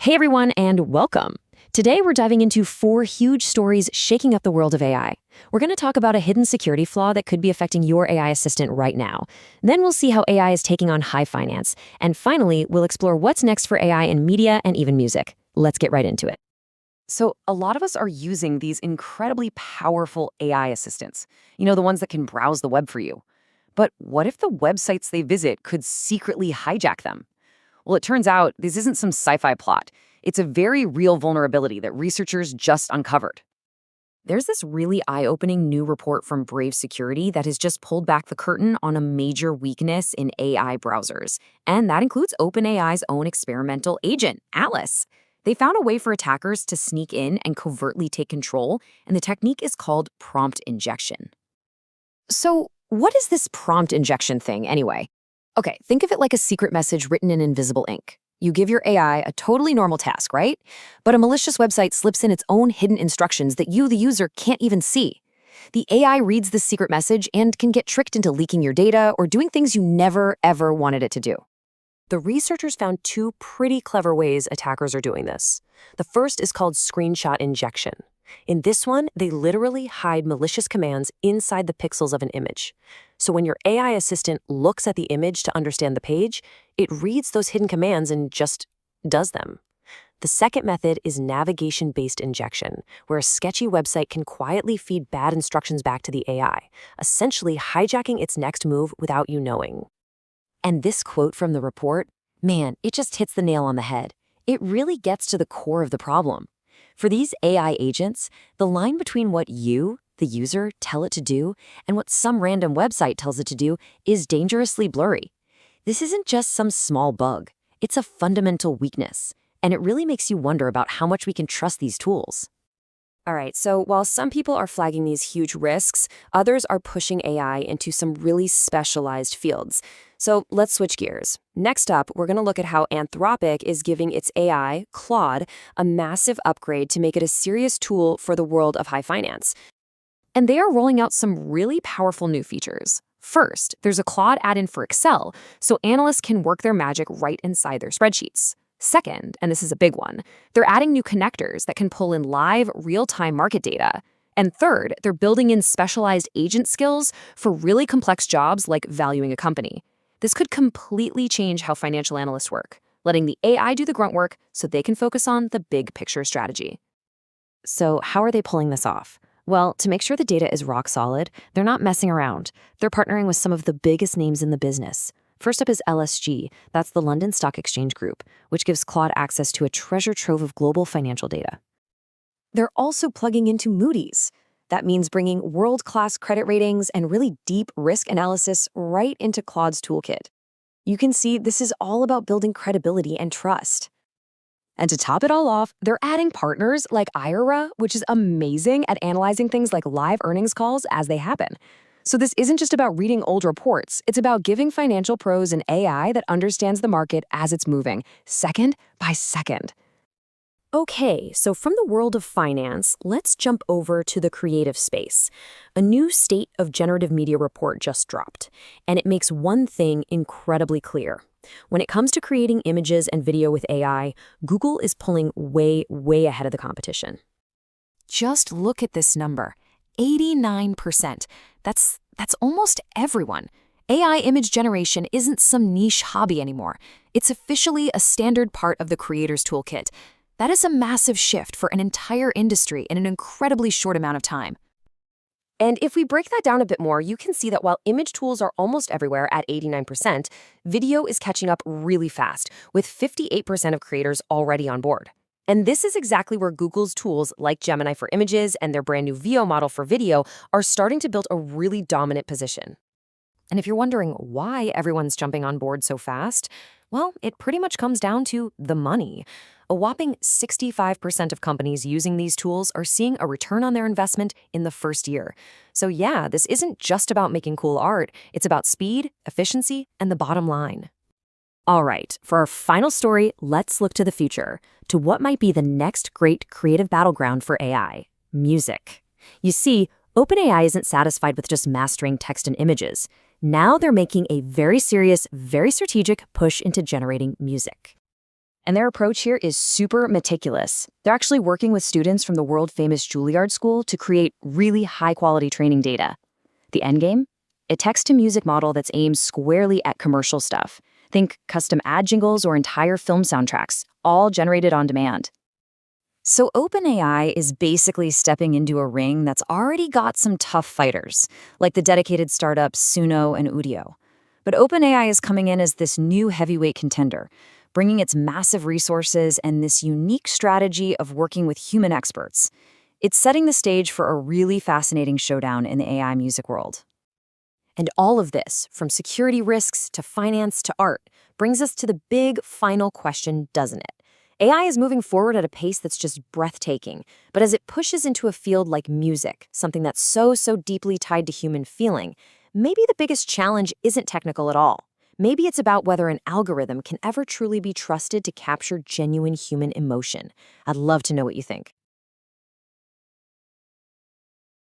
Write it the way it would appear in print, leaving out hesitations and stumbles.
Hey everyone, and welcome. Today we're diving into 4 huge stories shaking up the world of AI. We're going to talk about a hidden security flaw that could be affecting your AI assistant right now. Then we'll see how AI is taking on high finance. And finally, we'll explore what's next for AI in media and even music. Let's get right into it. So, a lot of us are using these incredibly powerful AI assistants. The ones that can browse the web for you. But what if the websites they visit could secretly hijack them? Well, it turns out this isn't some sci-fi plot. It's a very real vulnerability that researchers just uncovered. There's this really eye-opening new report from Brave Security that has just pulled back the curtain on a major weakness in AI browsers. And that includes OpenAI's own experimental agent, Alice. They found a way for attackers to sneak in and covertly take control, and the technique is called prompt injection. So, what is this prompt injection thing anyway? Okay, think of it like a secret message written in invisible ink. You give your AI a totally normal task, right? But a malicious website slips in its own hidden instructions that you, the user, can't even see. The AI reads this secret message and can get tricked into leaking your data or doing things you never, ever wanted it to do. The researchers found 2 pretty clever ways attackers are doing this. The first is called screenshot injection. In this one, they literally hide malicious commands inside the pixels of an image. So when your AI assistant looks at the image to understand the page, it reads those hidden commands and just does them. The second method is navigation-based injection, where a sketchy website can quietly feed bad instructions back to the AI, essentially hijacking its next move without you knowing. And this quote from the report, man, it just hits the nail on the head. It really gets to the core of the problem. For these AI agents, the line between what you, the user, tell it to do and what some random website tells it to do is dangerously blurry. This isn't just some small bug. It's a fundamental weakness, and it really makes you wonder about how much we can trust these tools. All right, so while some people are flagging these huge risks, others are pushing AI into some really specialized fields. So let's switch gears. Next up, we're going to look at how Anthropic is giving its AI, Claude, a massive upgrade to make it a serious tool for the world of high finance. And they are rolling out some really powerful new features. First, there's a Claude add-in for Excel, so analysts can work their magic right inside their spreadsheets. Second, and this is a big one, they're adding new connectors that can pull in live, real-time market data. And third, they're building in specialized agent skills for really complex jobs like valuing a company. This could completely change how financial analysts work, letting the AI do the grunt work so they can focus on the big picture strategy. So how are they pulling this off? Well, to make sure the data is rock solid, they're not messing around. They're partnering with some of the biggest names in the business. First up is LSG, that's the London Stock Exchange Group, which gives Claude access to a treasure trove of global financial data. They're also plugging into Moody's. That means bringing world-class credit ratings and really deep risk analysis right into Claude's toolkit. You can see this is all about building credibility and trust. And to top it all off, they're adding partners like IRA, which is amazing at analyzing things like live earnings calls as they happen. So this isn't just about reading old reports. It's about giving financial pros an AI that understands the market as it's moving, second by second. Okay, so from the world of finance, let's jump over to the creative space. A new State of Generative Media report just dropped, and it makes one thing incredibly clear. When it comes to creating images and video with AI, Google is pulling way, way ahead of the competition. Just look at this number, 89%. That's almost everyone. AI image generation isn't some niche hobby anymore. It's officially a standard part of the creator's toolkit. That is a massive shift for an entire industry in an incredibly short amount of time. And if we break that down a bit more, you can see that while image tools are almost everywhere at 89%, video is catching up really fast, with 58% of creators already on board. And this is exactly where Google's tools like Gemini for images and their brand new VO model for video are starting to build a really dominant position. And if you're wondering why everyone's jumping on board so fast, well, it pretty much comes down to the money. A whopping 65% of companies using these tools are seeing a return on their investment in the first year. So yeah, this isn't just about making cool art. It's about speed, efficiency, and the bottom line. All right, for our final story, let's look to the future, to what might be the next great creative battleground for AI, music. You see, OpenAI isn't satisfied with just mastering text and images. Now they're making a very serious, very strategic push into generating music. And their approach here is super meticulous. They're actually working with students from the world-famous Juilliard School to create really high-quality training data. The endgame? A text-to-music model that's aimed squarely at commercial stuff. Think custom ad jingles or entire film soundtracks, all generated on demand. So OpenAI is basically stepping into a ring that's already got some tough fighters, like the dedicated startups Suno and Udio. But OpenAI is coming in as this new heavyweight contender, bringing its massive resources and this unique strategy of working with human experts. It's setting the stage for a really fascinating showdown in the AI music world. And all of this, from security risks to finance to art, brings us to the big final question, doesn't it? AI is moving forward at a pace that's just breathtaking, but as it pushes into a field like music, something that's so deeply tied to human feeling, maybe the biggest challenge isn't technical at all. Maybe it's about whether an algorithm can ever truly be trusted to capture genuine human emotion. I'd love to know what you think.